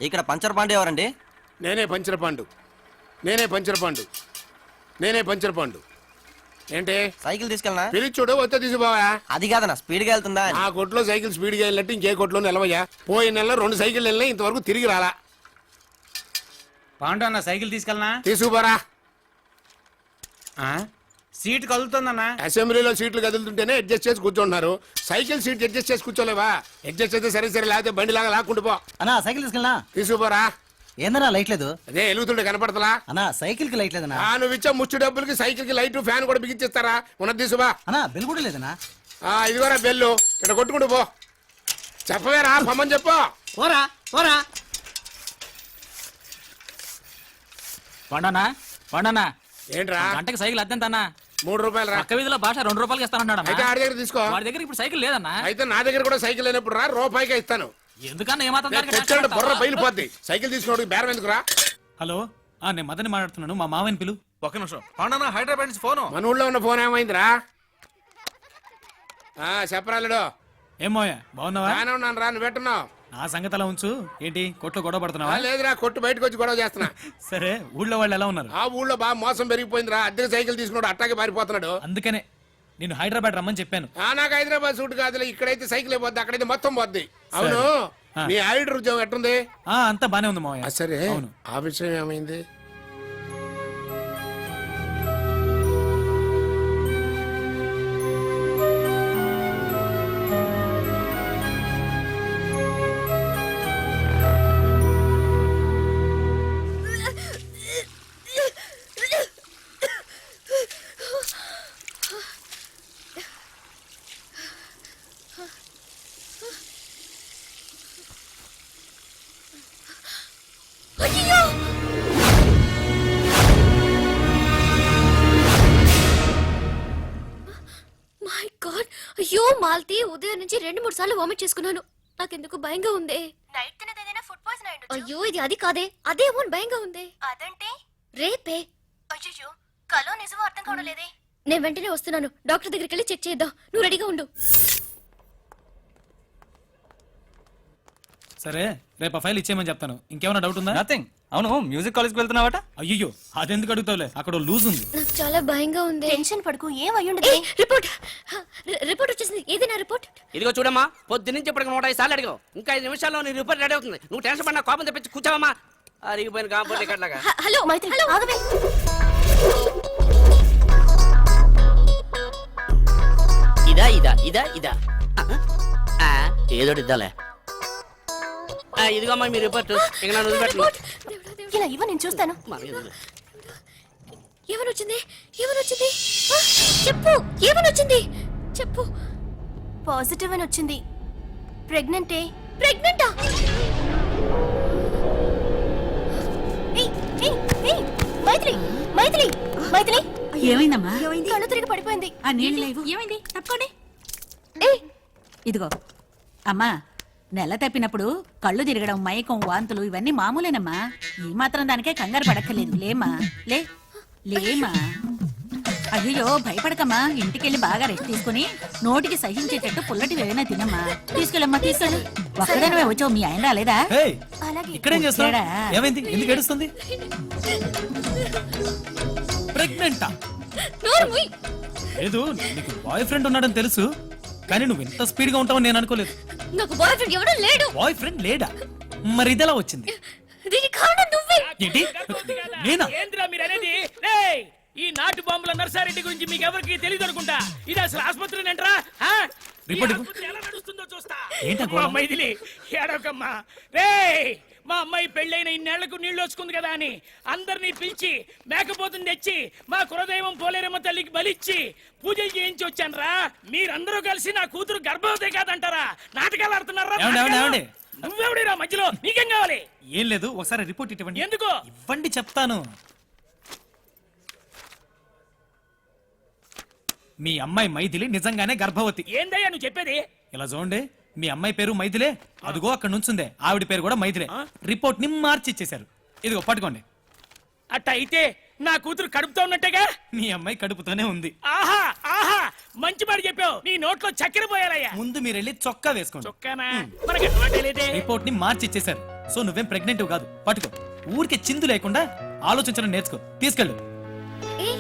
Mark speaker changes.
Speaker 1: ఇక్కడ పంచర్ పాండే ఎవరండి?
Speaker 2: నేనే పంచర్ పండు. ఏంటి
Speaker 1: సైకిల్ తీసుకెళ్ళనా?
Speaker 2: పిలిచి చూడు, వస్తే తీసిపోవా.
Speaker 1: అది కాదన్నా, స్పీడ్ గా వెళ్తుందా అని.
Speaker 2: ఆ కొట్లో సైకిల్ స్పీడ్ గా వెళ్ళినట్టు ఇంకే కొట్లో నిలవయ్యా. పోయిన నెలలో 2 సైకిల్ వెళ్ళినా ఇంతవరకు తిరిగి రాలా.
Speaker 3: పాండు అన్న సైకిల్ తీసుకెళ్ళనా?
Speaker 2: తీసుకుపోరా.
Speaker 3: సీట్ కదులుతుందన్నా.
Speaker 2: అసెంబ్లీలో సీట్లు కదులుతుంటేనే అడ్జస్ట్ చేసి కూర్చుంటున్నారు. సైకిల్ సీట్ అడ్జస్ట్ చేసి కూర్చోలేవా? అడ్జస్ట్ అయితే సరే లేకపోతే బండి లాగా లాక్కుంటూ పో.
Speaker 4: అన్నా సైకిల్ తీసుకెళ్ళనా?
Speaker 2: తీసుకుపోరా.
Speaker 4: ఏందన్నా లైట్ లేదు?
Speaker 2: అదే వెలుగుతుంటే కనపడతలా?
Speaker 4: అన్నా సైకిల్ కి లైట్ లేదన్నా.
Speaker 2: నువ్వు ఇచ్చా ముచ్చు డబ్బులకి సైకిల్ కి లైట్ ఫ్యాన్ కూడా బిగించేస్తారా? ఉన్నది తీసుకుపా.
Speaker 4: అన్నా బెల్ కూడా లేదన్నా.
Speaker 2: ఇదిగోరా బెల్లు, ఇక్కడ కొట్టుకుంటూ పో. చెప్పవేరా, పమ్మని చెప్పు.
Speaker 4: పోరా పోరా.
Speaker 5: పండనా
Speaker 2: ఏంట్రా
Speaker 5: గంటకి సైకిల్ అద్దెంతన్నా?
Speaker 2: 3 రూపాయలు రా.
Speaker 5: పక్క వీధిలో భాష 2 రూపాయలకి ఇస్తానన్నాడు.
Speaker 2: అయితే ఆడి దగ్గర తీసుకో.
Speaker 5: వాడి దగ్గర ఇప్పుడు సైకిల్ లేదన్నా.
Speaker 2: అయితే నా దగ్గర కూడా సైకిల్ లేనప్పుడు రా, రూపాయికే ఇస్తాను.
Speaker 5: ఎందుకన్నా ఏమాత్రం దానికి
Speaker 2: తెచ్చాడు బుర్ర బయలుపోద్ది. సైకిల్ తీసుకోవడానికి బేరం ఎందుకురా?
Speaker 5: హలో, నేను మదన్ని మాట్లాడుతున్నాను. మా మావని పిలు.
Speaker 1: ఒక్క నిమిషం. పాండనా హైదరాబాద్ నుంచి ఫోను.
Speaker 2: మన ఊళ్ళో ఉన్న ఫోన్ ఏమైందిరా? చెప్పరాలేడు.
Speaker 5: ఏమోయా బాగున్నావా?
Speaker 2: బాగానే ఉన్నాను రా. నువ్వు పెట్టున్నావు.
Speaker 5: నా సంగతి అలా ఉంచు. ఏంటి కొట్లో గొడవ పడుతున్నావా?
Speaker 2: లేదురా, కొట్టు బయటకు వచ్చి గొడవ చేస్తున్నా.
Speaker 5: సరే, ఊళ్ళో వాళ్ళు ఎలా ఉన్నారు?
Speaker 2: ఆ ఊళ్ళో బాగా మోసం పెరిగిపోయిందిరా. అద్దెకి సైకిల్ తీసుకున్నాడు, అట్టాగే పారిపోతున్నాడు.
Speaker 5: అందుకనే నేను హైదరాబాద్ రమ్మని చెప్పాను.
Speaker 2: నాకు హైదరాబాద్ సూట్ కాదులే. ఇక్కడైతే సైకిల్ పోద్ది, అక్కడైతే మొత్తం పోద్ది. అవును, నీ ఆడిటర్ ఉద్యోగం ఎట్టుంది?
Speaker 5: అంతా బానే ఉంది మావయ్య.
Speaker 2: సరే,
Speaker 5: అవును.
Speaker 2: ఆ విషయం ఏమైంది?
Speaker 6: అయ్యో మాల్తి, ఉదయం నుంచి 2-3 సార్లు వామిట్ చేసుకున్నాను. నాకెందుకు భయంగా ఉంది.
Speaker 7: నైట్ తినేదేదైనా ఫుడ్ పాయిజన్ అయ్యుండొచ్చు.
Speaker 6: అయ్యో ఇది అది కాదే, అదేమో భయంగా ఉంది.
Speaker 7: అదంటే
Speaker 6: రేపే.
Speaker 7: అయ్యో, కలో నిజమో అర్థం కావడం లేదే.
Speaker 6: నేను వెంటనే వస్తున్నాను. డాక్టర్ దగ్గరికి వెళ్ళి చెక్ చేద్దాం. నువ్వు రెడీగా ఉండు.
Speaker 5: సరే, రేపు ఆ ఫైల్ ఇచ్చేయమని చెప్తాను. ఇంకేమైనా డౌట్ ఉందా?
Speaker 1: నథింగ్. అవును, మ్యూజిక్ కాలేజ్కి వెళ్తున్నావట?
Speaker 5: అయ్యో, అదెందుకు అడుగుతావులే, అక్కడ లూజ్ ఉంది.
Speaker 6: నాకు చాలా భయంగా ఉంది.
Speaker 7: టెన్షన్ పడుకు, ఏం అయ్యుండదు.
Speaker 6: రిపోర్ట్ రిపోర్ట్ వచ్చేసింది. ఏదైనా రిపోర్ట్?
Speaker 8: ఇదిగో చూడమ్మా, పొద్దున్నుంచి ఇప్పటికి 105 సార్లు అడిగావు. ఇంకా 5 నిమిషాల్లో నీ రిపోర్ట్ రెడీ అవుతుంది. నువ్వు టెన్షన్ పడినా కోపం తెప్పించి కూర్చోవమ్మా. అరిగిపోయిన కాంపౌండ్ ఇక్కడలాగా.
Speaker 6: హలో మైత్రి, హలో ఆగవే.
Speaker 8: ఇదా ఇదా ఇదా ఇదా ఏదోటి ఇద్దాలే. ఇదిగో అమ్మా మీ రిపోర్ట్. ఇక నన్ను వదిలిపెట్టను.
Speaker 7: ఇలా ఇవ్వ, నేను చూస్తాను.
Speaker 6: ఏమనొచ్చింది? ఏమనొచ్చింది? చెప్పు, ఏమనొచ్చింది? చెప్పు.
Speaker 7: పాజిటివ్ అని వచ్చింది. ప్రెగ్నెంటే.
Speaker 6: ప్రెగ్నెంటా?
Speaker 7: మైత్రి మైత్రి మైత్రి,
Speaker 9: ఏమైందమ్మా?
Speaker 7: కళ్ళు తిరిగి పడిపోయింది.
Speaker 9: ఆ నీళ్ళు లేవు.
Speaker 7: ఏమైంది? తప్పుకోండి.
Speaker 9: ఇదిగో అమ్మా, నెల తప్పినప్పుడు కళ్ళు తిరగడం, మైకం, వాంతులు ఇవన్నీ మామూలేనమ్మా. ఈ మాత్రం దానికే కంగారు పడక్కర్లేదు. లేమా, లేమా. అయ్యో భయపడకమ్మా. ఇంటికెళ్ళి బాగా రెస్ట్ తీసుకుని నోటికి సహించేటట్టు పుల్లటి ఏమైనా తినమ్మా. తీసుకెళ్ళమ్మా, తీసుకెళ్ళు. ఒక్కడనే వచ్చావు, మీ ఆయన రాలేదా?
Speaker 5: ఇక్కడేం చేస్తా? ఏమైంది? ఎందుకు ఏడుస్తుంది? ప్రెగ్నెంటా? లేదు, నీకు బాయ్ ఫ్రెండ్ ఉన్నాడని తెలుసు, కానీ నువ్వు ఇంత స్పీడ్ గా ఉంటావని నేను అనుకోలేదు.
Speaker 6: నాకు బాయ్ ఫ్రెండ్ ఎవడూ లేడు.
Speaker 5: బాయ్ ఫ్రెండ్ లేడా? మరి ఇదెలా వచ్చింది?
Speaker 6: దీనికి కారణం నువ్వే.
Speaker 5: ఏంటి? నేనా?
Speaker 10: ఏంద్రా మీరు అనేది? ఈ నాటు బాంబుల నర్సారెడ్డి గురించి మీకు ఎవరికి తెలియదు అనుకుంటా. ఇది అసలు ఆసుపత్రి ఏంట్రా? ఎలా నడుస్తుందో చూస్తా. మైథిలి ఏడవకమ్మా. మా అమ్మాయి పెళ్ళైన ఇన్నేళ్లకు నీళ్లు వచ్చుకుంది కదా అని అందరినీ పిలిచి మేకపోతుని తెచ్చి మా కులదైవం పోలేరమ్మ తల్లికి బలిచ్చి పూజలు చేయించి వచ్చానరా. మీరందరూ కలిసి నా కూతురు గర్భవతి కాదంటారా? నాటకాలు ఆడుతున్నారా? నువ్వెవడిరా మధ్యలో? నీకేం కావాలి?
Speaker 5: ఏం లేదు, ఒకసారి రిపోర్ట్ ఇవ్వండి.
Speaker 10: ఎందుకు?
Speaker 5: ఇవ్వండి, చెప్తాను. మీ అమ్మాయి మైథిలి నిజంగానే గర్భవతి.
Speaker 10: ఏందయ్యా నువ్వు చెప్పేది?
Speaker 5: ఇలా చూడండి, మీ అమ్మాయి పేరు మైథిలే. అదిగో అక్కడ నుంచుందే, ఆవిడ పేరు కూడా మైథిలే. రిపోర్ట్ ని మార్చి ఇచ్చేశారు. ఇదిగో పట్టుకోండి.
Speaker 10: అట్ట అయితే నా కూతురు కడుపుతో ఉన్నట్టుగా?
Speaker 5: మీ అమ్మాయి కడుపుతోనే ఉంది.
Speaker 10: ఆహా ఆహా, మంచి మాట చెప్పావు. నీ నోట్లో చక్కెర పోయాలయ్యా.
Speaker 5: ముందు మీరు వెళ్ళి చొక్కా వేసుకోండి.
Speaker 10: చొక్కానా? మనకి అలవాటే లేదే.
Speaker 5: రిపోర్ట్ ని మార్చి ఇచ్చేశారు. సో నువ్వేం ప్రెగ్నెంట్ కాదు. పట్టుకో. ఊరికే చిందు లేకుండా ఆలోచించడం నేర్చుకో. తీసుకెళ్ళు.
Speaker 6: ఏ